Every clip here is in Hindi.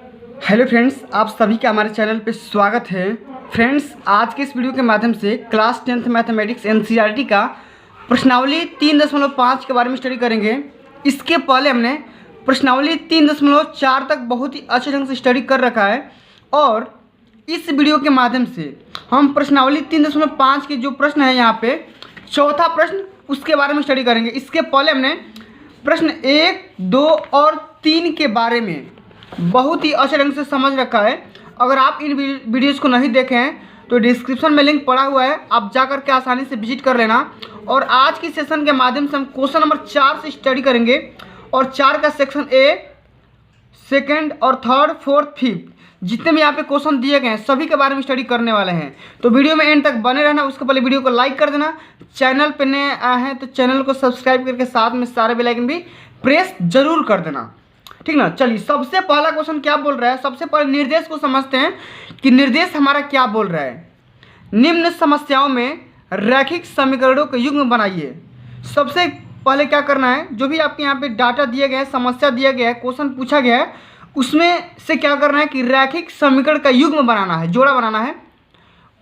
हेलो फ्रेंड्स, आप सभी का हमारे चैनल पे स्वागत है। फ्रेंड्स, आज के इस वीडियो के माध्यम से क्लास 10th मैथमेटिक्स एनसीईआरटी का प्रश्नावली 3.5 के बारे में स्टडी करेंगे। इसके पहले हमने प्रश्नावली 3.4 तक बहुत ही अच्छे ढंग से स्टडी कर रखा है और इस वीडियो के माध्यम से हम प्रश्नावली 3.5 के जो प्रश्न है यहाँ पे चौथा प्रश्न उसके बारे में स्टडी करेंगे। इसके पहले हमने प्रश्न 1, 2 और 3 के बारे में बहुत ही अच्छे ढंग से समझ रखा है। अगर आप इन वीडियोज़ को नहीं देखे हैं तो डिस्क्रिप्शन में लिंक पड़ा हुआ है, आप जा कर के आसानी से विजिट कर लेना। और आज की सेशन के माध्यम से हम क्वेश्चन नंबर 4 से स्टडी करेंगे और 4 का सेक्शन ए, सेकंड और थर्ड, फोर्थ, फिफ्थ जितने भी यहाँ पे क्वेश्चन दिए गए हैं सभी के बारे में स्टडी करने वाले हैं। तो वीडियो में एंड तक बने रहना। उसके पहले वीडियो को लाइक कर देना, चैनल पे नए आए हैं तो चैनल को सब्सक्राइब करके साथ में सारे बेल आइकन भी प्रेस जरूर कर देना, ठीक ना। चलिए, सबसे पहला क्वेश्चन क्या बोल रहा है, सबसे पहले निर्देश को समझते हैं कि निर्देश हमारा क्या बोल रहा है। निम्न समस्याओं में रैखिक समीकरणों के युग्म बनाइए। सबसे पहले क्या करना है, जो भी आपके यहाँ पे डाटा दिया गया है, समस्या दिया गया है, क्वेश्चन पूछा गया है, उसमें से क्या करना है कि रैखिक समीकरण का युग्म बनाना है, जोड़ा बनाना है।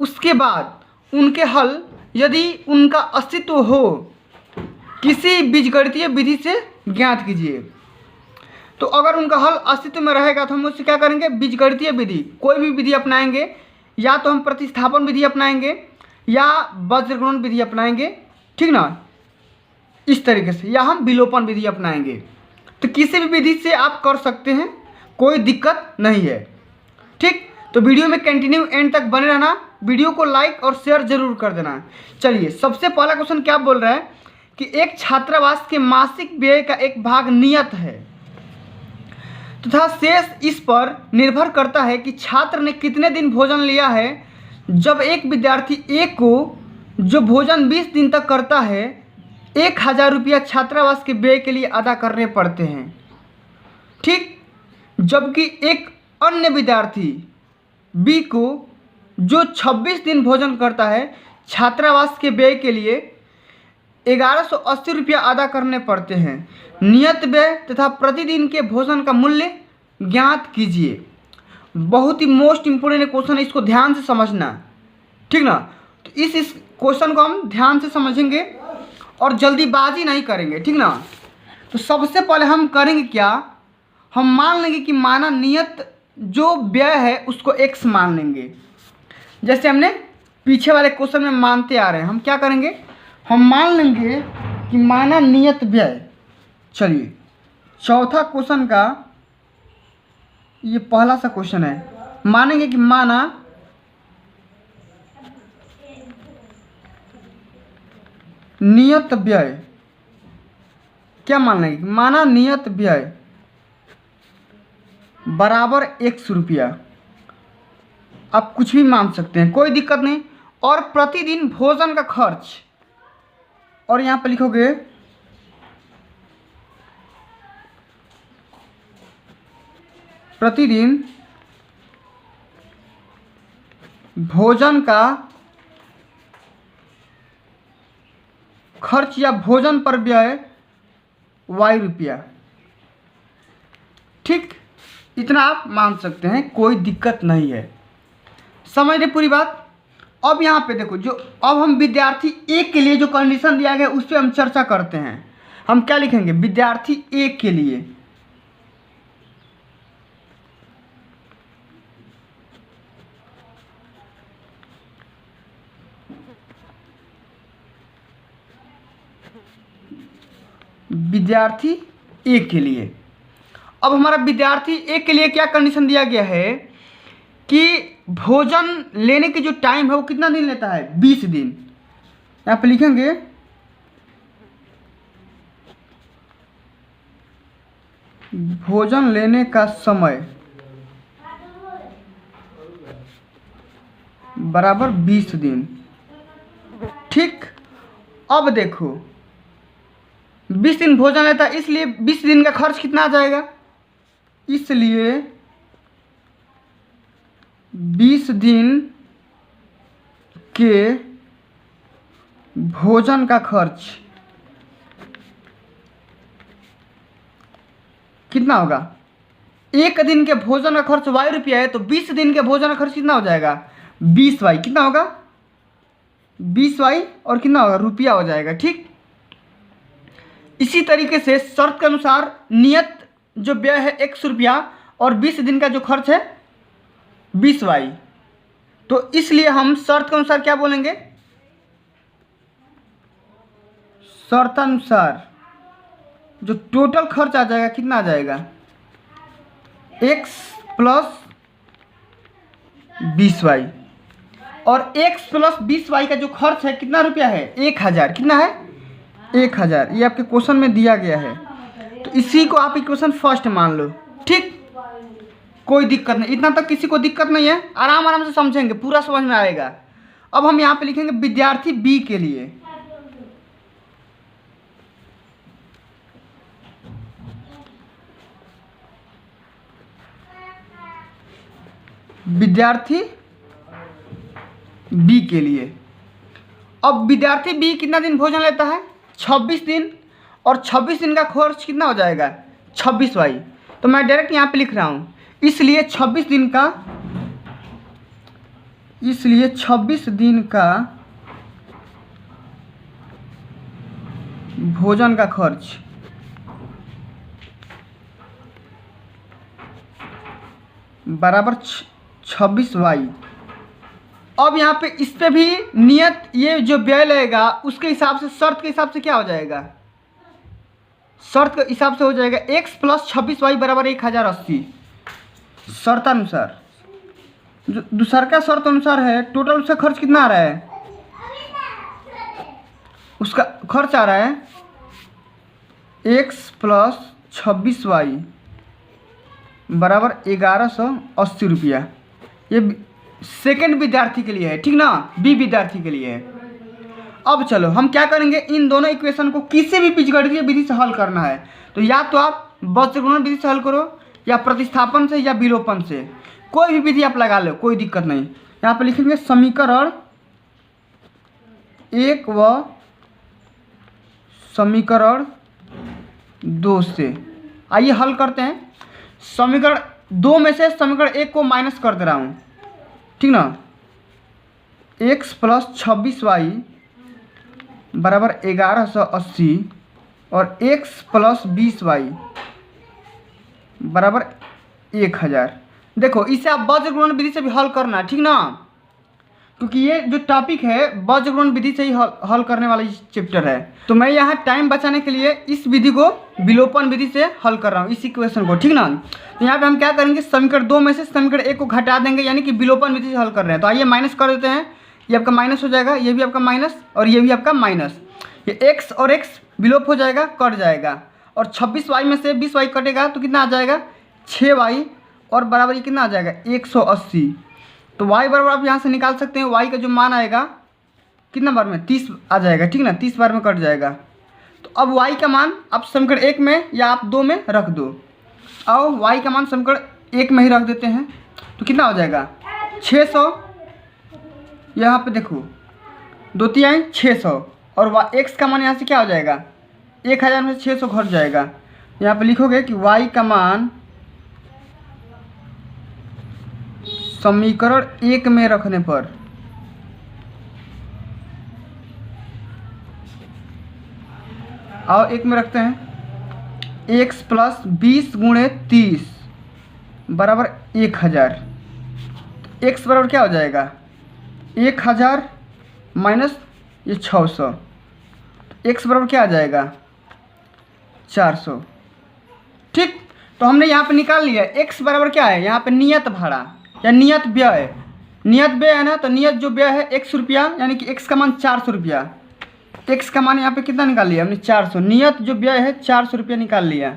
उसके बाद उनके हल यदि उनका अस्तित्व हो किसी बीजगणितीय विधि से ज्ञात कीजिए। तो अगर उनका हल अस्तित्व में रहेगा तो हम उससे क्या करेंगे, बीजगणितीय विधि, कोई भी विधि अपनाएंगे। या तो हम प्रतिस्थापन विधि अपनाएंगे या वज्रगुणन विधि अपनाएंगे, ठीक ना, इस तरीके से, या हम विलोपन विधि अपनाएंगे। तो किसी भी विधि से आप कर सकते हैं, कोई दिक्कत नहीं है, ठीक। तो वीडियो में कंटिन्यू एंड तक बने रहना, वीडियो को लाइक और शेयर जरूर कर देना। चलिए, सबसे पहला क्वेश्चन क्या बोल रहा है कि एक छात्रावास के मासिक व्यय का एक भाग नियत है तथा शेष इस पर निर्भर करता है कि छात्र ने कितने दिन भोजन लिया है। जब एक विद्यार्थी ए को जो भोजन 20 दिन तक करता है 1000 रुपया छात्रावास के व्यय के लिए अदा करने पड़ते हैं, ठीक। जबकि एक अन्य विद्यार्थी बी को जो 26 दिन भोजन करता है छात्रावास के व्यय के लिए 1180 रुपया अदा करने पड़ते हैं। नियत व्यय तथा प्रतिदिन के भोजन का मूल्य ज्ञात कीजिए। बहुत ही मोस्ट इंपोर्टेंट क्वेश्चन है, इसको ध्यान से समझना, ठीक ना। तो इस क्वेश्चन को हम ध्यान से समझेंगे और जल्दीबाजी नहीं करेंगे, ठीक ना। तो सबसे पहले हम करेंगे क्या, हम मान लेंगे कि माना नियत जो व्यय है उसको x मान लेंगे, जैसे हमने पीछे वाले क्वेश्चन में मानते आ रहे हैं। हम क्या करेंगे, हम मान लेंगे कि माना नियत व्यय। चलिए, चौथा क्वेश्चन का ये पहला सा क्वेश्चन है, मानेंगे कि माना नियत व्यय, क्या मान लेंगे, माना नियत व्यय बराबर 100 रुपया। आप कुछ भी मान सकते हैं, कोई दिक्कत नहीं। और प्रतिदिन भोजन का खर्च, और यहाँ पर लिखोगे प्रतिदिन भोजन का खर्च या भोजन पर व्यय y रुपया, ठीक। इतना आप मान सकते हैं, कोई दिक्कत नहीं है। समझ रहे पूरी बात। अब यहाँ पे देखो, जो अब हम विद्यार्थी ए के लिए जो कंडीशन दिया गया उस पर हम चर्चा करते हैं। हम क्या लिखेंगे, विद्यार्थी ए के लिए विद्यार्थी ए के लिए अब हमारा विद्यार्थी ए के लिए क्या कंडीशन दिया गया है कि भोजन लेने की जो टाइम है वो कितना दिन लेता है, 20 दिन। यहाँ पे लिखेंगे भोजन लेने का समय बराबर 20 दिन, ठीक। अब देखो 20 दिन भोजन लेता है, इसलिए 20 दिन का खर्च कितना आ जाएगा, इसलिए 20 दिन के भोजन का खर्च कितना होगा, एक दिन के भोजन का खर्च वाई रुपया है, तो 20 दिन के भोजन का खर्च कितना हो जाएगा? 20 वाई। कितना होगा? 20 वाई और कितना होगा? रुपया हो जाएगा। ठीक, इसी तरीके से शर्त के अनुसार नियत जो व्यय है 100 रुपया और 20 दिन का जो खर्च है 20 वाई, तो इसलिए हम शर्त के अनुसार क्या बोलेंगे? शर्तानुसार जो टोटल खर्च आ जाएगा कितना आ जाएगा? x plus 20 y. और x प्लस 20 वाई का जो खर्च है कितना रुपया है? 1000। कितना है? 1000। ये आपके क्वेश्चन में दिया गया है, तो इसी को आप इक्वेशन फर्स्ट मान लो। ठीक, कोई दिक्कत नहीं, इतना तक किसी को दिक्कत नहीं है, आराम आराम से समझेंगे, पूरा समझ में आएगा। अब हम यहाँ पे लिखेंगे विद्यार्थी बी के लिए। विद्यार्थी बी के लिए। अब विद्यार्थी बी कितना दिन भोजन लेता है? 26 दिन। और 26 दिन का खर्च कितना हो जाएगा? 26 वाई। तो मैं डायरेक्ट यहाँ पे लिख रहा हूँ, इसलिए 26 दिन का भोजन का खर्च बराबर 26 वाई। अब यहाँ पे इस पे भी नियत ये जो व्यय लगेगा उसके हिसाब से, शर्त के हिसाब से क्या हो जाएगा? शर्त के हिसाब से हो जाएगा x प्लस 26 वाई बराबर 1080। शर्तानुसार जो दूसरा का शर्त अनुसार है, टोटल उसका खर्च कितना आ रहा है? उसका खर्च आ रहा है x प्लस 26 वाई बराबर 1180 रुपया। ये सेकेंड विद्यार्थी के लिए है, ठीक ना? बी विद्यार्थी के लिए है। अब चलो हम क्या करेंगे, इन दोनों इक्वेशन को किसी भी बीजगणितीय विधि से हल करना है, तो या तो आप बीजगणित विधि से हल करो, या प्रतिस्थापन से, या विलोपन से, कोई भी विधि आप लगा लो, कोई दिक्कत नहीं। यहाँ पे लिखेंगे समीकरण 1 व समीकरण 2 से। आइए हल करते हैं। समीकरण 2 में से समीकरण 1 को माइनस कर दे रहा हूँ, ठीक ना? x प्लस 26 वाई बराबर 1180 और x प्लस 20 वाई बराबर 1000। देखो इसे आप बीजगणित विधि से भी हल करना, ठीक ना? क्योंकि ये जो टॉपिक है बीजगणित विधि से ही हल करने वाला चैप्टर है, तो मैं यहाँ टाइम बचाने के लिए इस विधि को विलोपन विधि से हल कर रहा हूँ, इस इक्वेशन को, ठीक ना? तो यहाँ पे हम क्या करेंगे, समीकरण 2 में से समीकरण 1 को घटा देंगे, यानी कि विलोपन विधि से हल कर रहे हैं। तो आइए माइनस कर देते हैं, ये आपका माइनस हो जाएगा, ये भी आपका माइनस और ये भी आपका माइनस। ये x और x विलोप हो जाएगा, कट जाएगा, और 26 वाई में से 20 वाई कटेगा तो कितना आ जाएगा? 6 वाई, और बराबर ये कितना आ जाएगा? 180। तो y बराबर आप यहाँ से निकाल सकते हैं, y का जो मान आएगा कितना बार में? 30 आ जाएगा, ठीक ना? 30 बार में कट जाएगा। तो अब y का मान आप समीकरण 1 में या आप 2 में रख दो। आओ y का मान समीकरण 1 में ही रख देते हैं, तो कितना हो जाएगा? 600। यहाँ पे देखो 2 तिहाई 600, और x का मान यहाँ से क्या हो जाएगा? 1000 में से 600 घट जाएगा। यहाँ पे लिखोगे कि y का मान समीकरण 1 में रखने पर आओ 1 में रखते हैं, x प्लस 20 गुणे 30 बराबर 1000। x बराबर क्या हो जाएगा? 1000 माइनस ये 600, x बराबर क्या आ जाएगा? 400। ठीक, तो हमने यहाँ पे निकाल लिया x बराबर क्या है? यहाँ पे नियत भाड़ा या नियत व्यय, नियत व्यय है ना, तो नियत जो व्यय है 100 रुपया, यानी कि x का मान 400 रुपया। x का मान यहाँ पे कितना निकाल लिया हमने? 400। नियत जो व्यय है 400 रुपया निकाल लिया,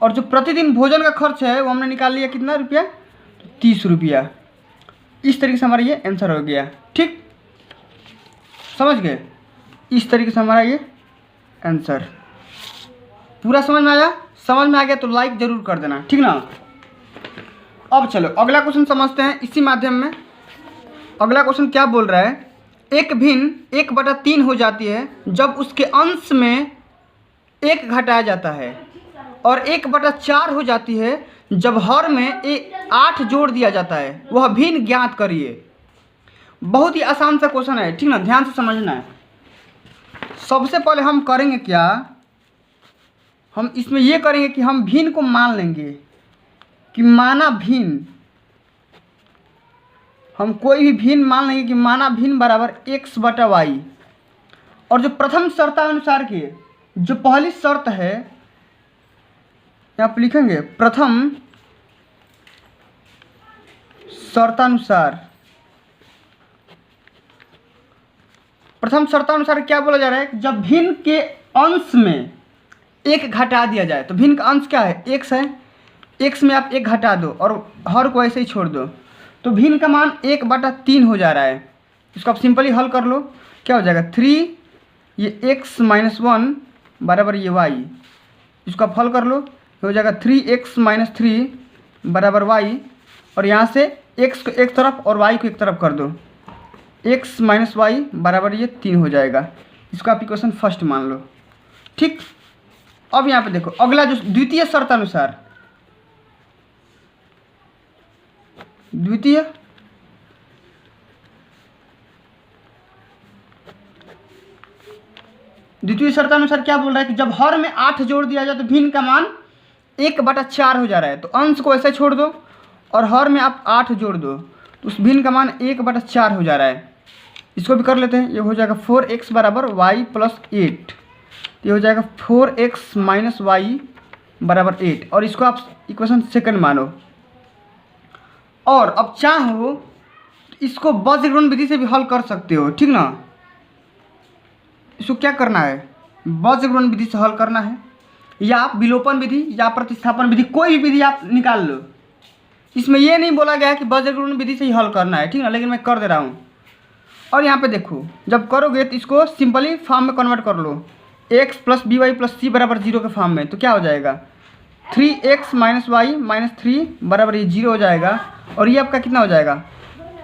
और जो प्रतिदिन भोजन का खर्च है वो हमने निकाल लिया कितना रुपया? 30 रुपया। इस तरीके से हमारा ये आंसर हो गया। ठीक, समझ गए? इस तरीके से हमारा ये आंसर पूरा समझ में आया? समझ में आ गया तो लाइक ज़रूर कर देना, ठीक ना? अब चलो अगला क्वेश्चन समझते हैं इसी माध्यम में। अगला क्वेश्चन क्या बोल रहा है? एक भिन्न 1/3 हो जाती है जब उसके अंश में 1 घटाया जाता है, और 1/4 हो जाती है जब हर में 8 जोड़ दिया जाता है वह भिन्न ज्ञात करिए। बहुत ही आसान सा क्वेश्चन है, ठीक ना, ध्यान से समझना है। सबसे पहले हम करेंगे क्या, हम इसमें ये करेंगे कि हम भिन्न को मान लेंगे कि माना भिन्न, हम कोई भी भिन्न मान लेंगे कि माना भिन्न बराबर x बटा वाई। और जो प्रथम शर्तानुसार के जो पहली शर्त है यहाँ पर लिखेंगे, प्रथम शर्तानुसार, प्रथम शर्तानुसार क्या बोला जा रहा है, जब भिन्न के अंश में एक घटा दिया जाए, तो भिन्न का अंश क्या है, x है, x में आप एक घटा दो और हर को ऐसे ही छोड़ दो, तो भिन्न का मान 1/3 हो जा रहा है। इसको आप सिंपली हल कर लो, क्या हो जाएगा 3, ये x - 1 बराबर ये y, इसको आप हल कर लो, ये हो जाएगा 3x - 3 बराबर y, और यहाँ से x को एक तरफ और y को एक तरफ कर दो, x - y बराबर ये 3 हो जाएगा। इसको आप इक्वेशन फर्स्ट मान लो, ठीक। अब यहाँ पे देखो अगला जो द्वितीय शर्तानुसार, द्वितीय शर्तानुसार क्या बोल रहा है कि जब हर में 8 जोड़ दिया जाए तो भिन्न का मान 1/4 हो जा रहा है, तो अंश को ऐसे छोड़ दो और हर में आप 8 जोड़ दो, तो उस भिन्न का मान 1/4 हो जा रहा है। इसको भी कर लेते हैं, ये हो जाएगा 4x बराबर y + 8, ये हो जाएगा 4x - y बराबर 8, और इसको आप इक्वेशन सेकंड मानो। और अब चाहो तो इसको बीजगणित विधि से भी हल कर सकते हो, ठीक ना। इसको क्या करना है, बीजगणित विधि से हल करना है, या विलोपन विधि या प्रतिस्थापन विधि, कोई भी विधि आप निकाल लो। इसमें यह नहीं बोला गया कि बीजगणित विधि से ही हल करना है, ठीक ना, लेकिन मैं कर दे रहा हूँ। और यहाँ पे देखो जब करोगे तो इसको सिंपली फॉर्म में कन्वर्ट कर लो, x + by + c बराबर 0 के फॉर्म में, तो क्या हो जाएगा 3x - y - 3 बराबर ये 0 हो जाएगा, और ये आपका कितना हो जाएगा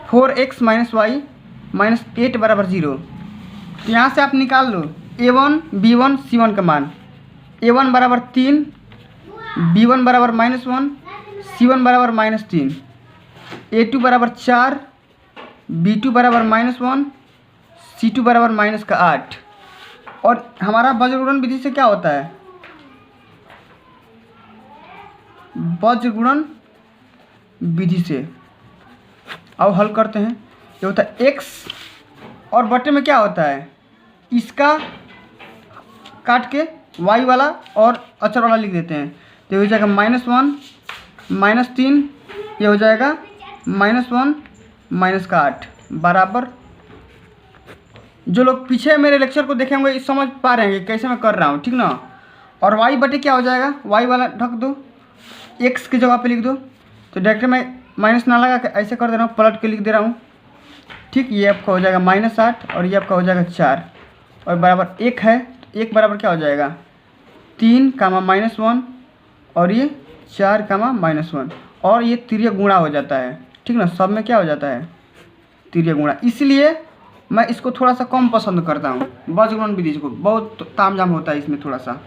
4x - y - 8 बराबर 0। तो यहाँ से आप निकाल लो a1 b1 c1 का मान, a1 बराबर 3, b1 बराबर -1, c1 बराबर -3, a2 बराबर 4, b2 बराबर -1, c2 बराबर -8। और हमारा बीजगणित विधि से क्या होता है, बीजगणित विधि से अब हल करते हैं, ये होता है x और बटे में क्या होता है, इसका काट के y वाला और अचर वाला लिख देते हैं, तो ये हो जाएगा -1 - 3, ये हो जाएगा -1 - 8 बराबर। जो लोग पीछे मेरे लेक्चर को देखे होंगे समझ पा रहे हैं कैसे मैं कर रहा हूँ, ठीक ना। और y बटे क्या हो जाएगा, y वाला ढक दो, x की जगह पे लिख दो, तो डायरेक्ट मैं माइनस ना लगा के ऐसे कर दे रहा हूँ, पलट के लिख दे रहा हूँ, ठीक। ये आपका हो जाएगा -8 और ये आपका हो जाएगा 4 और बराबर 1 है, तो 1 बराबर क्या हो जाएगा 3, -1 और ये 4, -1, और ये तिर्यक गुणा हो जाता है, ठीक ना। सब में क्या हो जाता है तिर्यक गुणा, इसलिए मैं इसको थोड़ा सा कम पसंद करता हूँ, बीजगणित विधि को बहुत तामझाम होता है इसमें थोड़ा सा,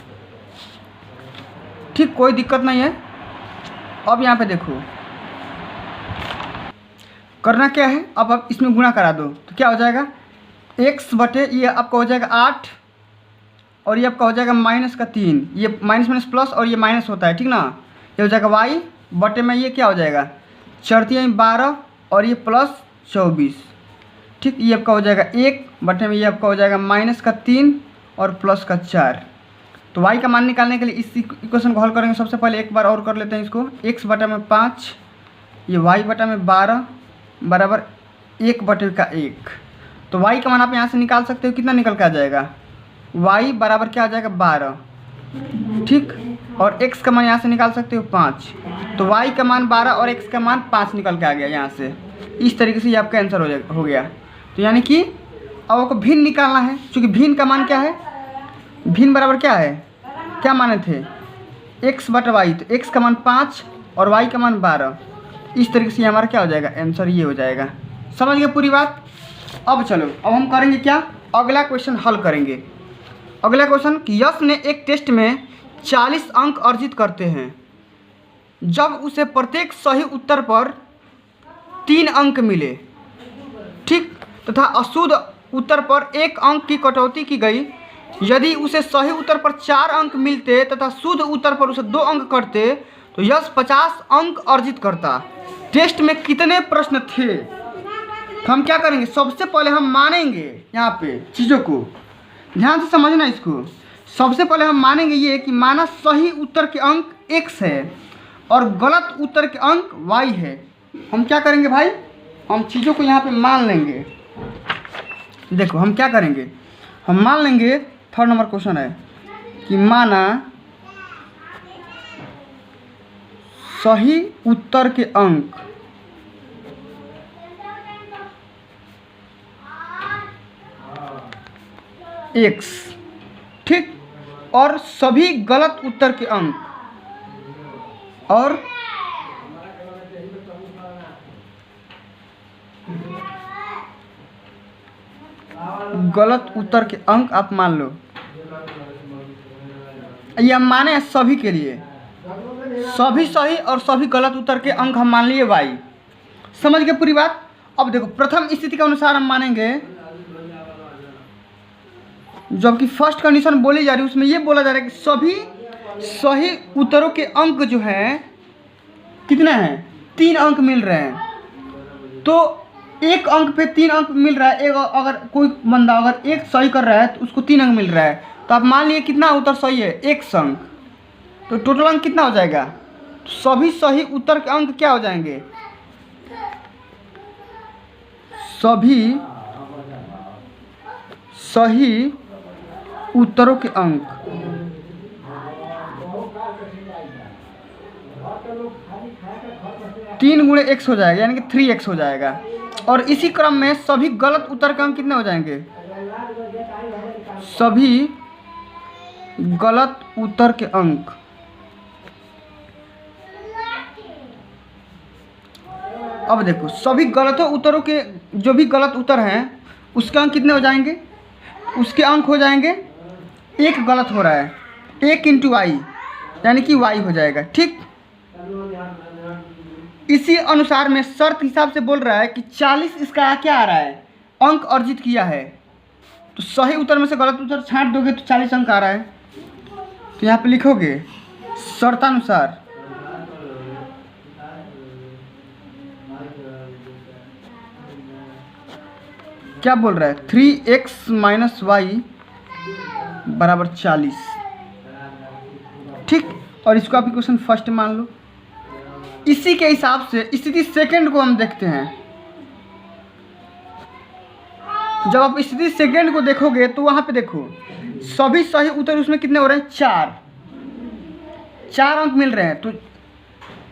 ठीक, कोई दिक्कत नहीं है। अब यहाँ पे देखो करना क्या है, अब आप इसमें गुणा करा दो, तो क्या हो जाएगा x बटे ये आपका हो जाएगा 8 और ये आपका हो जाएगा -3, ये माइनस प्लस और ये माइनस होता है, ठीक ना। ये हो जाएगा y बटे में ये क्या हो जाएगा 4 × 12 और ये +24, ठीक। ये आपका हो जाएगा 1 बटे में ये आपका हो जाएगा -3 और +4। तो y का मान निकालने के लिए इस इक्वेशन को हल करेंगे। सबसे पहले एक बार और कर लेते हैं इसको, x बटा में 5, ये y बटा में 12 बराबर 1 बटे का 1। तो y का मान आप यहाँ से निकाल सकते हो, कितना निकल के आ जाएगा y बराबर क्या आ जाएगा 12, ठीक। और x का मान यहाँ से निकाल सकते हो 5, तो y का मान 12 और x का मान 5 निकल के आ गया यहाँ से। इस तरीके से ये आपका आंसर हो गया। तो यानी कि अब आपको भिन्न निकालना है, क्योंकि भिन्न का मान क्या है, भिन्न बराबर क्या है, क्या माने थे x बटा y, तो x का मान 5 और y का मान 12। इस तरीके से हमारा क्या हो जाएगा आंसर ये हो जाएगा। समझ गए पूरी बात। अब चलो अब हम करेंगे क्या, अगला क्वेश्चन हल करेंगे। अगला क्वेश्चन कि यश ने एक टेस्ट में 40 अंक अर्जित करते हैं, जब उसे प्रत्येक सही उत्तर पर 3 अंक मिले, ठीक, तथा अशुद्ध उत्तर पर 1 अंक की कटौती की गई। यदि उसे सही उत्तर पर 4 अंक मिलते तथा शुद्ध उत्तर पर उसे 2 अंक कटते तो यश 50 अंक अर्जित करता। टेस्ट में कितने प्रश्न थे? तो हम क्या करेंगे, सबसे पहले हम मानेंगे यहाँ पे चीज़ों को, ध्यान से समझना इसको। सबसे पहले हम मानेंगे ये कि माना सही उत्तर के अंक x है और गलत उत्तर के अंक y है। हम क्या करेंगे भाई, हम चीज़ों को यहाँ पे मान लेंगे। देखो हम क्या करेंगे, हम मान लेंगे, 3rd नंबर क्वेश्चन है कि माना सही उत्तर के अंक x, ठीक, और सभी गलत उत्तर के अंक और गलत उत्तर के अंक आप मान लो। ये हम माने सभी के लिए, सभी सही और सभी गलत उत्तर के अंक हम मान लिए y। समझ गए पूरी बात? अब देखो प्रथम स्थिति के अनुसार हम मानेंगे, जबकि फर्स्ट कंडीशन बोली जा रही है उसमें ये बोला जा रहा है कि सभी सही उत्तरों के अंक जो हैं कितने हैं, 3 अंक मिल रहे हैं। तो 1 अंक पे 3 अंक मिल रहा है। एक अगर कोई बंदा अगर 1 सही कर रहा है तो उसको 3 अंक मिल रहा है। तो आप मान लिए कितना उत्तर सही है, 1 अंक। तो टोटल अंक कितना हो जाएगा, सभी सही उत्तर के अंक क्या हो जाएंगे, सभी सही उत्तरों के अंक 3 गुणे x हो जाएगा, यानी कि 3x हो जाएगा। और इसी क्रम में सभी गलत उत्तर के अंक कितने हो जाएंगे, सभी गलत उत्तर के अंक अब देखो सभी गलतों उत्तरों के जो भी गलत उत्तर हैं उसके अंक कितने हो जाएंगे, उसके अंक हो जाएंगे, 1 गलत हो रहा है, 1 × y यानी कि y हो जाएगा, ठीक। इसी अनुसार में शर्त हिसाब से बोल रहा है कि 40 इसका क्या आ रहा है, अंक अर्जित किया है। तो सही उत्तर में से गलत उत्तर छांट दोगे तो 40 अंक आ रहा है। तो यहाँ पे लिखोगे शर्तानुसार क्या बोल रहा है, 3x - y बराबर 40, ठीक। और इसको आप इक्वेशन फर्स्ट मान लो। इसी के हिसाब से स्थिति सेकंड को हम देखते हैं। जब आप स्थिति सेकंड को देखोगे तो वहाँ पे देखो सभी सही उत्तर उसमें कितने हो रहे हैं, 4 अंक मिल रहे हैं। तो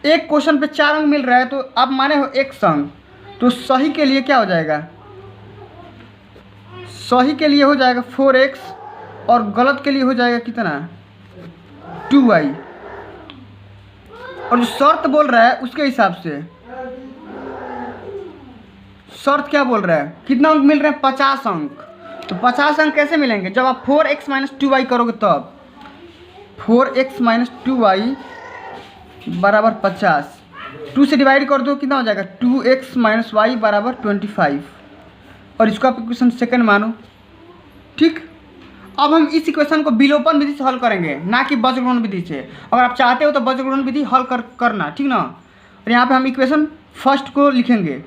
एक क्वेश्चन पे 4 अंक मिल रहा है तो आप माने हो 1 अंक। तो सही के लिए क्या हो जाएगा, सही के लिए हो जाएगा 4x और गलत के लिए हो जाएगा कितना, 2y। और जो शर्त बोल रहा है उसके हिसाब से शर्त क्या बोल रहा है, कितना अंक मिल रहे हैं, 50 अंक। तो 50 अंक कैसे मिलेंगे, जब आप 4x - 2y करोगे तब 4x - 2y बराबर 50, 2 से डिवाइड कर दो कितना हो जाएगा, 2x - y बराबर 25। और इसको आप इक्वेशन सेकंड मानो, ठीक। अब हम इस इक्वेशन को विलोपन विधि से हल करेंगे, ना कि बीजगणन विधि से। अगर आप चाहते हो तो बीजगणन विधि हल करना, ठीक ना। और यहाँ पे हम इक्वेशन फर्स्ट को लिखेंगे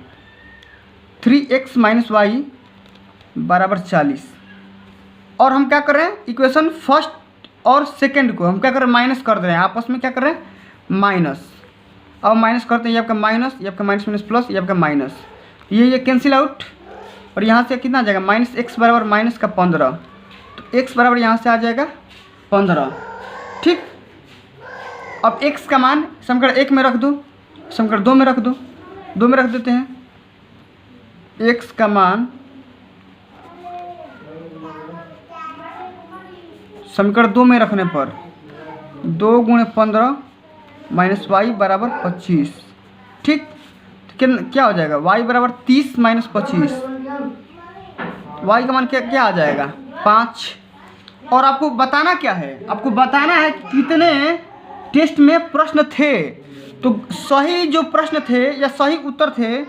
3x - y बराबर 40। और हम क्या कर रहे हैं, इक्वेशन फर्स्ट और सेकंड को हम क्या कर रहे हैं, माइनस कर दे रहे हैं, आपस में क्या कर रहे हैं, माइनस। अब माइनस करते हैं, ये आपका माइनस, ये आपका माइनस माइनस प्लस, ये आपका माइनस, ये कैंसिल आउट। और यहाँ से कितना आ जाएगा, -x बराबर माइनस का 15। तो x बराबर यहाँ से आ जाएगा 15, ठीक। अब x का मान समीकरण 1 में रख दो, समीकरण 2 में रख दो, 2 में रख देते हैं। x का मान समीकरण 2 में रखने पर 2 × 15 - y बराबर 25, ठीक। क्या हो जाएगा, y बराबर 30 - 25, y का मान क्या आ जाएगा, 5। और आपको बताना क्या है, आपको बताना है कि कितने टेस्ट में प्रश्न थे। तो सही जो प्रश्न थे या सही उत्तर थे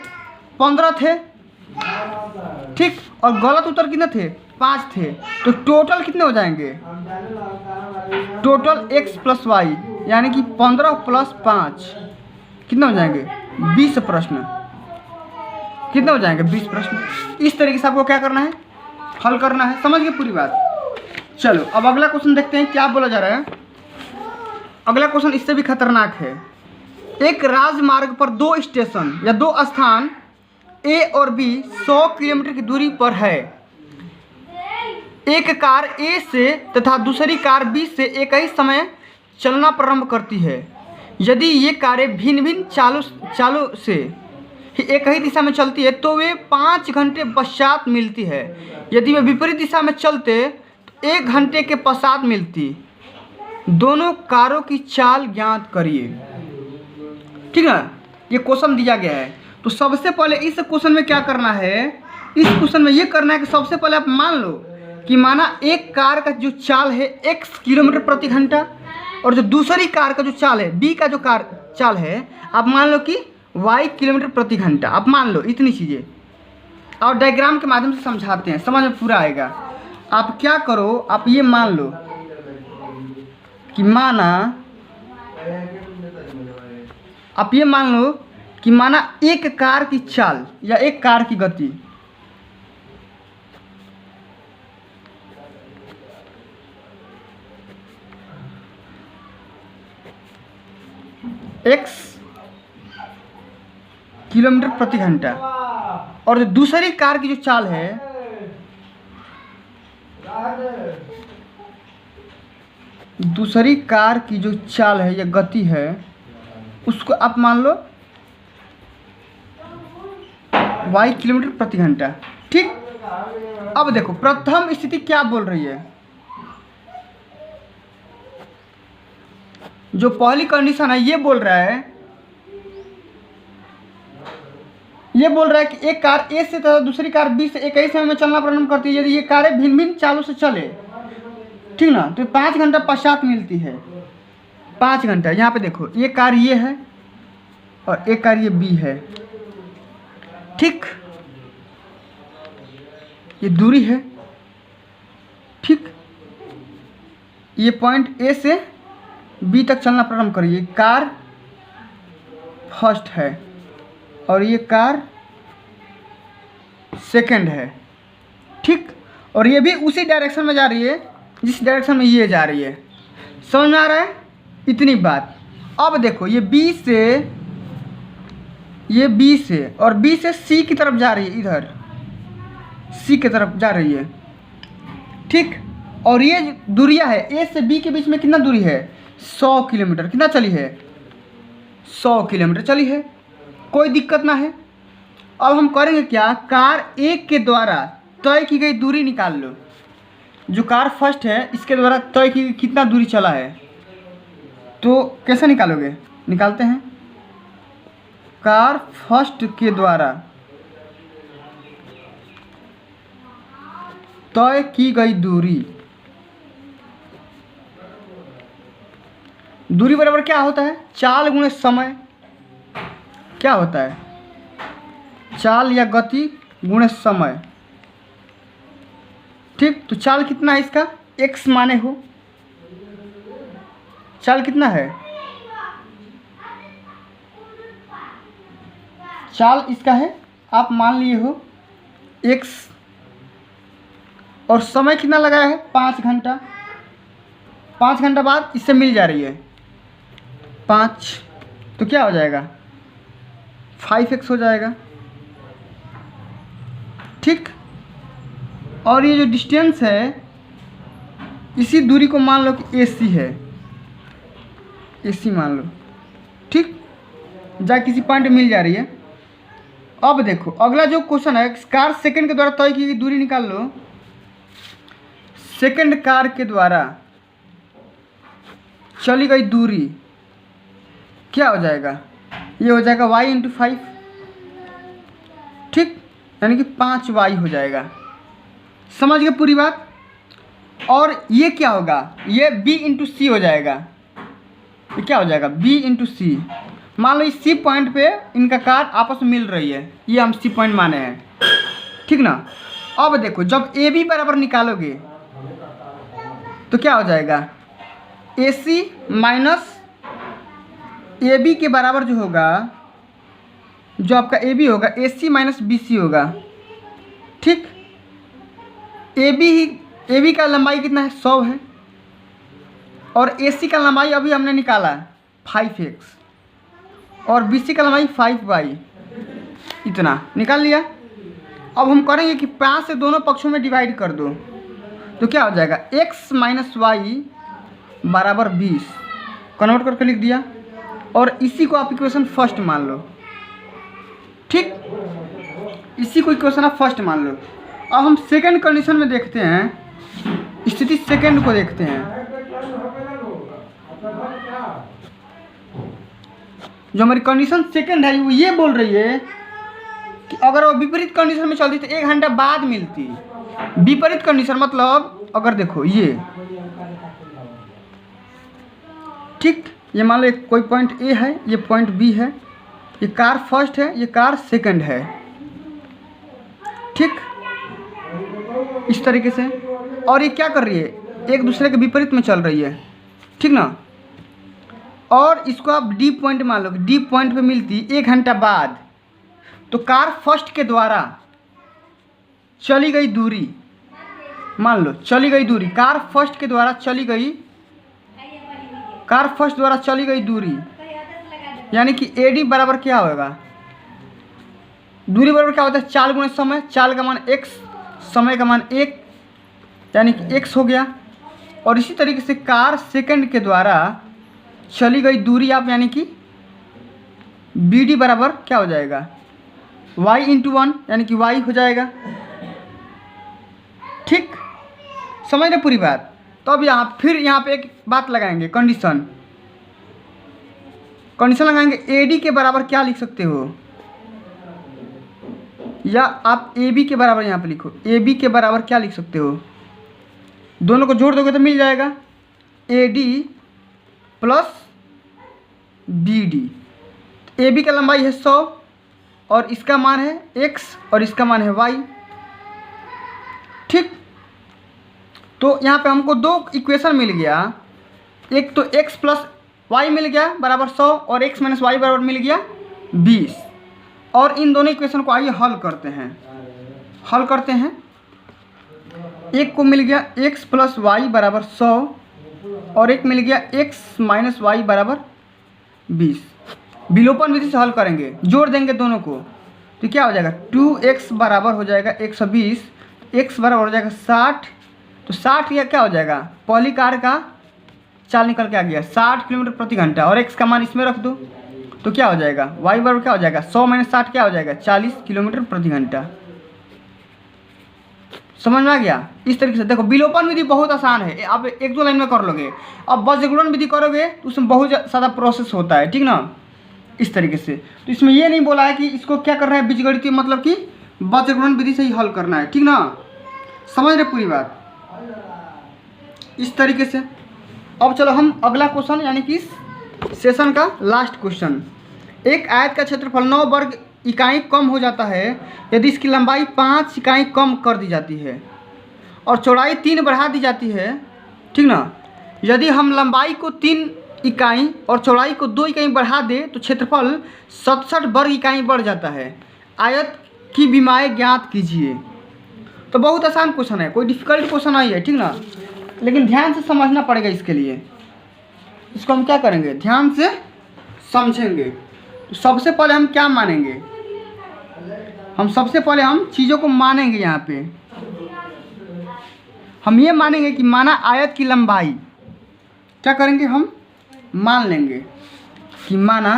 15 थे, ठीक, और गलत उत्तर कितने थे? 5 थे। तो टोटल कितने हो जाएंगे? टोटल x प्लस वाई यानी कि 15 प्लस 5 कितने हो जाएंगे? 20 प्रश्न। कितने हो जाएंगे? 20 प्रश्न। इस तरीके से आपको क्या करना है? हल करना है। समझ गए पूरी बात? चलो अब अगला क्वेश्चन देखते हैं क्या बोला जा रहा है। अगला क्वेश्चन इससे भी खतरनाक है। एक राजमार्ग पर 2 स्टेशन या 2 स्थान ए और बी 100 किलोमीटर की दूरी पर है। एक कार ए से तथा दूसरी कार बी से एक ही समय चलना प्रारंभ करती है। यदि ये कारें भिन्न भिन्न चालों से एक ही दिशा में चलती है तो वे 5 घंटे पश्चात मिलती है। यदि वे विपरीत दिशा में चलते तो 1 घंटे के पश्चात मिलती। दोनों कारों की चाल ज्ञात करिए। ठीक है, ये क्वेश्चन दिया गया है। तो सबसे पहले इस क्वेश्चन में क्या करना है? इस क्वेश्चन में ये करना है कि सबसे पहले आप मान लो कि माना एक कार का जो चाल है x किलोमीटर प्रति घंटा और जो दूसरी कार का जो चाल है b का जो कार चाल है आप मान लो कि y किलोमीटर प्रति घंटा। आप मान लो इतनी चीज़ें, और डायग्राम के माध्यम से समझाते हैं, समझ में पूरा आएगा। आप क्या करो, आप ये मान लो कि आप ये मान लो कि माना एक कार की चाल या एक कार की गति x किलोमीटर प्रति घंटा और जो दूसरी कार की जो चाल है या गति है उसको आप मान लो y किलोमीटर प्रति घंटा। ठीक, अब देखो प्रथम स्थिति क्या बोल रही है। जो पहली कंडीशन है ये बोल रहा है कि एक कार ए से तथा दूसरी कार बी से एक ही समय में चलना प्रारंभ करती है। यदि ये कारें भिन्न भिन्न चालों से चले, ठीक ना, तो 5 घंटा पश्चात मिलती है। 5 घंटा। यहाँ पे देखो ये कार ये है और एक कार ये बी है। ठीक, ये दूरी है। ठीक, ये पॉइंट ए से बी तक चलना प्रारंभ करिए। कार फर्स्ट है और ये कार सेकंड है। ठीक, और ये भी उसी डायरेक्शन में जा रही है जिस डायरेक्शन में ये जा रही है। समझ में आ रहा है? इतनी बात। अब देखो ये बी से और बी से सी की तरफ जा रही है, इधर सी की तरफ जा रही है। ठीक, और ये दूरियां है ए से बी के बीच में कितना दूरी है? 100 किलोमीटर। कितना चली है? 100 किलोमीटर चली है। कोई दिक्कत ना है। अब हम करेंगे क्या? कार एक के द्वारा तय की गई दूरी निकाल लो। जो कार फर्स्ट है इसके द्वारा तय की कितना दूरी चला है, तो कैसे निकालोगे? निकालते हैं। कार फर्स्ट के द्वारा तय की गई दूरी बराबर क्या होता है? चाल गुणे समय। क्या होता है? चाल या गति गुणे समय। ठीक, तो चाल कितना है इसका? x माने हो। चाल कितना है? चाल इसका है, आप मान लिए हो x, और समय कितना लगाया है? 5 घंटा। 5 घंटा बाद इससे मिल जा रही है 5, तो क्या हो जाएगा? 5x हो जाएगा। ठीक, और ये जो डिस्टेंस है इसी दूरी को मान लो कि AC है। AC मान लो। ठीक, जा किसी पॉइंट मिल जा रही है। अब देखो अगला जो क्वेश्चन है, कार सेकंड के द्वारा तय की गई दूरी निकाल लो। सेकंड कार के द्वारा चली गई दूरी क्या हो जाएगा? ये हो जाएगा y × 5। ठीक, यानी कि 5y हो जाएगा। समझ गए पूरी बात? और ये क्या होगा? ये b × c हो जाएगा। ये क्या हो जाएगा? b × c। मान लो इस सी पॉइंट पे इनका कार आपस में मिल रही है, ये हम सी पॉइंट माने हैं, ठीक ना। अब देखो जब ए बी बराबर निकालोगे तो क्या हो जाएगा, ए सी माइनस ए बी के बराबर जो होगा, जो आपका ए बी होगा ए सी माइनस बी सी होगा, ठीक। ए बी का लंबाई कितना है, 100 है, और ए सी का लंबाई अभी हमने निकाला 5x, और बी सी का लंबाई 5y, इतना निकाल लिया। अब हम करेंगे कि 5 से दोनों पक्षों में डिवाइड कर दो, तो क्या हो जाएगा, x माइनस वाई बराबर 20, कन्वर्ट करके लिख दिया, और इसी को आप इक्वेशन फर्स्ट मान लो, ठीक। इसी को इक्वेशन आप फर्स्ट मान लो। अब हम सेकंड कंडीशन में देखते हैं, स्थिति सेकंड को देखते हैं। जो हमारी कंडीशन सेकंड है वो ये बोल रही है कि अगर वो विपरीत कंडीशन में चलती तो 1 घंटा बाद मिलती। विपरीत कंडीशन मतलब अगर देखो ये, ठीक, ये मान लो कोई पॉइंट ए है, ये पॉइंट बी है, ये कार फर्स्ट है, ये कार सेकंड है, ठीक, इस तरीके से। और ये क्या कर रही है, एक दूसरे के विपरीत में चल रही है, ठीक ना। और इसको आप डी पॉइंट मान लो, डी पॉइंट पे मिलती 1 घंटा बाद, तो कार फर्स्ट के द्वारा चली गई दूरी, मान लो चली गई दूरी, कार फर्स्ट के द्वारा चली गई, कार फर्स्ट द्वारा चली गई दूरी, यानी कि ए डी बराबर क्या होगा, दूरी बराबर क्या होता है, चाल गुणे समय, चाल का मान x, समय का मान 1, यानी कि x हो गया। और इसी तरीके से कार सेकंड के द्वारा चली गई दूरी आप, यानी कि बी डी बराबर क्या हो जाएगा, y इंटू 1, यानी कि y हो जाएगा, ठीक, समझ रहे पूरी बात। तो अब फिर यहाँ पे एक बात लगाएंगे, कंडीशन लगाएंगे, ए डी के बराबर क्या लिख सकते हो, या आप ए बी के बराबर यहाँ पे लिखो, ए बी के बराबर क्या लिख सकते हो, दोनों को जोड़ दोगे तो मिल जाएगा A D plus B D. A B का लंबाई है 100 और इसका मान है x और इसका मान है y, ठीक। तो यहाँ पे हमको दो इक्वेशन मिल गया, एक तो x प्लस वाई मिल गया बराबर 100 और x माइनस वाई बराबर मिल गया 20। और इन दोनों इक्वेशन को आइए हल करते हैं। एक को मिल गया x प्लस वाई बराबर 100 और एक मिल गया x माइनस वाई बराबर 20। विलोपन विधि से हल करेंगे, जोड़ देंगे दोनों को, तो क्या हो जाएगा, 2x बराबर हो जाएगा 120, x बराबर हो जाएगा 60, तो 60 या क्या हो जाएगा, पहली कार का चाल निकल के आ गया 60 किलोमीटर प्रति घंटा, और x का मान इसमें रख दो, तो क्या हो जाएगा, y बराबर क्या हो जाएगा, 100 माइनस 60 क्या हो जाएगा, 40 किलोमीटर प्रति घंटा। समझ में आ गया। इस तरीके से देखो, विलोपन विधि बहुत आसान है, आप 1-2 लाइन में कर लोगे। अब बज्रगुणन विधि करोगे तो उसमें बहुत ज़्यादा प्रोसेस होता है, ठीक ना, इस तरीके से। तो इसमें ये नहीं बोला है कि इसको क्या करना है बीजगणितीय, मतलब कि बज्रगुणन विधि से ही हल करना है, ठीक ना, समझ रहे पूरी बात, इस तरीके से। अब चलो हम अगला क्वेश्चन, यानी कि सेशन का लास्ट क्वेश्चन। एक आयत का क्षेत्रफल 9 वर्ग इकाई कम हो जाता है यदि इसकी लंबाई 5 इकाई कम कर दी जाती है और चौड़ाई 3 बढ़ा दी जाती है, ठीक ना। यदि हम लंबाई को 3 इकाई और चौड़ाई को 2 इकाई बढ़ा दे तो क्षेत्रफल 67 वर्ग इकाई बढ़ जाता है। आयत की विमाएँ ज्ञात कीजिए। तो बहुत आसान क्वेश्चन है, कोई डिफिकल्ट क्वेश्चन नहीं है, ठीक ना, लेकिन ध्यान से समझना पड़ेगा। इसके लिए इसको हम क्या करेंगे, ध्यान से समझेंगे। तो सबसे पहले हम क्या मानेंगे, सबसे पहले हम चीज़ों को मानेंगे। यहाँ पे हम ये मानेंगे कि माना आयत की लंबाई, क्या करेंगे, हम मान लेंगे कि माना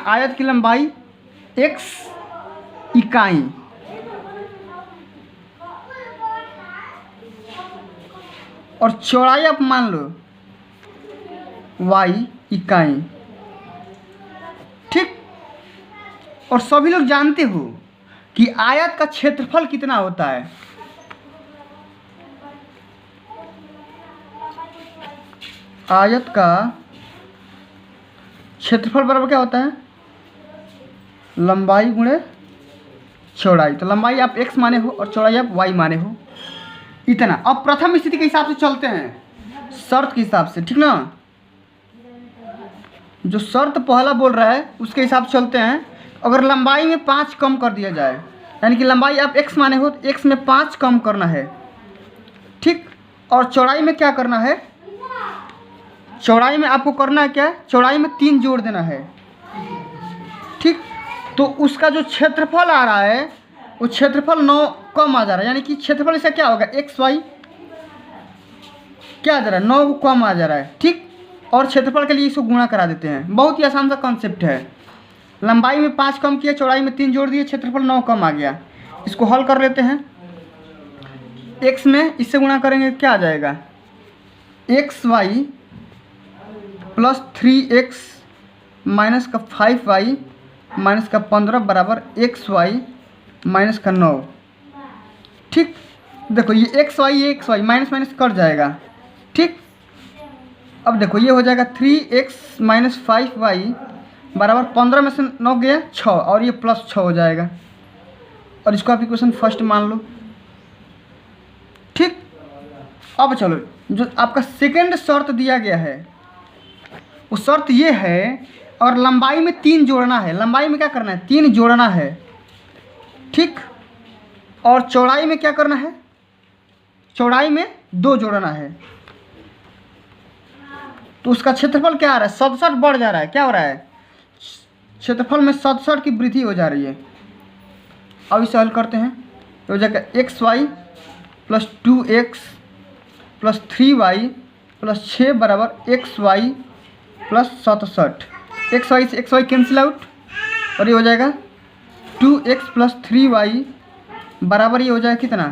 आयत की लंबाई x इकाई और चौड़ाई आप मान लो y इकाई, ठीक। और सभी लोग जानते हो कि आयत का क्षेत्रफल कितना होता है। आयत का क्षेत्रफल बराबर क्या होता है, लंबाई गुणे चौड़ाई। तो लंबाई आप x माने हो और चौड़ाई आप y माने हो, इतना। अब प्रथम स्थिति के हिसाब से चलते हैं, शर्त के हिसाब से, ठीक ना। जो शर्त पहला बोल रहा है उसके हिसाब से चलते हैं। अगर लंबाई में 5 कम कर दिया जाए, यानी कि लंबाई आप x माने हो तो x में 5 कम करना है, ठीक। और चौड़ाई में क्या करना है, चौड़ाई में आपको करना है क्या, चौड़ाई में 3 जोड़ देना है, ठीक। तो उसका जो क्षेत्रफल आ रहा है वो क्षेत्रफल 9 कम आ जा रहा है, यानी कि क्षेत्रफल इसका क्या होगा, एक्स वाई क्या आ जा रहा है, 9 कम आ जा रहा है, ठीक। और क्षेत्रफल के लिए इसको गुणा करा देते हैं। बहुत ही आसान सा कॉन्सेप्ट है। लंबाई में 5 कम किया, चौड़ाई में 3 जोड़ दिए, क्षेत्रफल 9 कम आ गया। इसको हल कर लेते हैं। x में इससे गुणा करेंगे क्या आ जाएगा, x y plus 3x minus का 5y माइनस का 15 बराबर एक्स वाई माइनस का 9, ठीक। देखो ये x y minus minus cut जाएगा, ठीक। अब देखो ये हो जाएगा 3x माइनस 5y बराबर 15 में से 9 गया 6, और ये प्लस 6 हो जाएगा। और इसको आप इक्वेशन फर्स्ट मान लो, ठीक। अब चलो जो आपका सेकेंड शर्त दिया गया है वो शर्त ये है, और लंबाई में 3 जोड़ना है। लंबाई में क्या करना है, 3 जोड़ना है, ठीक। और चौड़ाई में क्या करना है, चौड़ाई में 2 जोड़ना है। तो उसका क्षेत्रफल क्या आ रहा है, 67 बढ़ जा रहा है। क्या हो रहा है, क्षेत्रफल में 67 की वृद्धि हो जा रही है। अब इसे हल करते हैं, तो हो जाएगा x y plus 2x plus 3y plus 6 बराबर x y plus 67। X y cancel out, और ये हो जाएगा 2x प्लस 3y बराबर ये हो जाएगा कितना,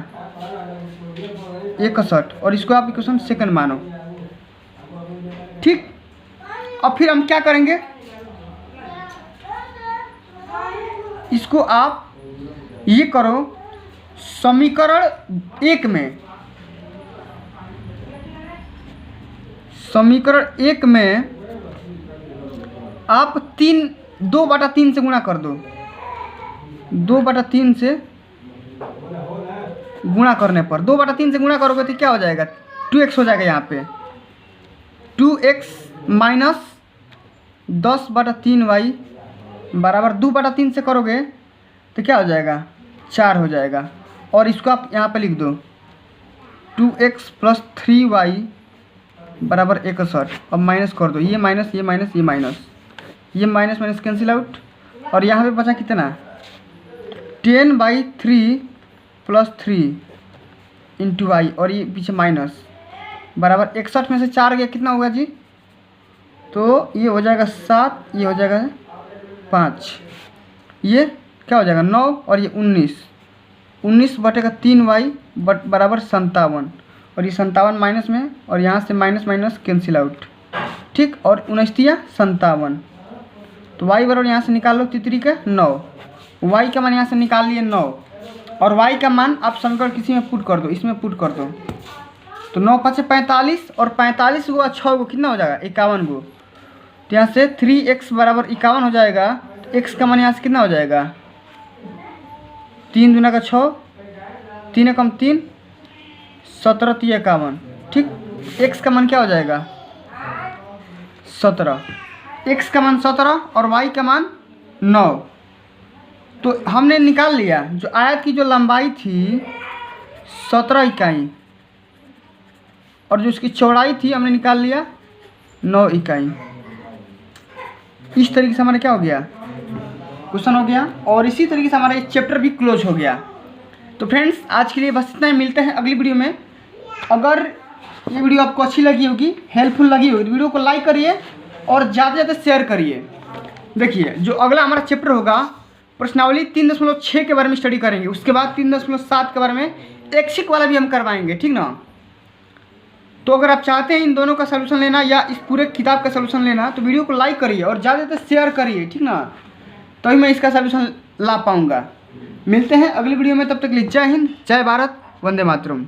61। और इसको आप इक्वेशन सेकंड मानो, ठीक। अब फिर हम क्या करेंगे, इसको आप ये करो, समीकरण 1 में, समीकरण 1 में आप 2/3 से गुणा कर दो। 2/3 से गुणा करने पर, 2/3 से गुणा करोगे तो क्या हो जाएगा, 2x हो जाएगा। यहाँ पे 2x माइनस 10/3y बराबर 2/3 से करोगे तो क्या हो जाएगा, 4 हो जाएगा। और इसको आप यहाँ पे लिख दो 2x प्लस 3y बराबर 61। अब माइनस कर दो, ये माइनस ये माइनस ये माइनस, ये माइनस माइनस कैंसिल आउट। और यहाँ पे बचा कितना, 10/3 प्लस 3 इंटू वाई, और ये पीछे माइनस बराबर 61 में से 4 गया, कितना होगा जी, तो ये हो जाएगा 7, ये हो जाएगा 5, ये क्या हो जाएगा 9, और ये 19 बटेगा 3y बराबर 57। और ये 57 माइनस में, और यहाँ से माइनस माइनस कैंसिल आउट, ठीक। और 19 57, तो y बराबर यहाँ से निकाल लो 3 का 9, y का मान यहाँ से निकाल लिए 9, और y का मान आप समीकरण किसी में पुट कर दो, इसमें पुट कर दो। तो 9 5 45, और 45 गो 6 गो कितना हो जाएगा, 51 गो। तो यहाँ से 3x बराबर 51 हो जाएगा। तो x का मान यहाँ से कितना हो जाएगा, 3 दूना का 6, 3 कम 3, 17 3 51, ठीक। x का मान क्या हो जाएगा, 17, x का मान 17 और y का मान 9। तो हमने निकाल लिया जो आयत की जो लंबाई थी 17 इकाई, और जो उसकी चौड़ाई थी हमने निकाल लिया 9 इकाई। इस तरीके से हमारा क्या हो गया, क्वेश्चन हो गया, और इसी तरीके से हमारा ये चैप्टर भी क्लोज हो गया। तो फ्रेंड्स आज के लिए बस इतना ही, मिलते हैं अगली वीडियो में। अगर ये वीडियो आपको अच्छी लगी होगी, हेल्पफुल लगी होगी, तो वीडियो को लाइक करिए और ज़्यादा से ज़्यादा शेयर करिए। देखिए जो अगला हमारा चैप्टर होगा, प्रश्नावली 3.6 के बारे में स्टडी करेंगे। उसके बाद 3.7 के बारे में ऐच्छिक वाला भी हम करवाएंगे, ठीक ना। तो अगर आप चाहते हैं इन दोनों का सलूशन लेना या इस पूरे किताब का सलूशन लेना, तो वीडियो को लाइक करिए और ज़्यादा से ज़्यादा शेयर करिए, ठीक ना, तभी मैं इसका सॉल्यूशन ला पाऊँगा। मिलते हैं अगली वीडियो में, तब तक के लिए जय हिंद, जय भारत, वंदे मातरम।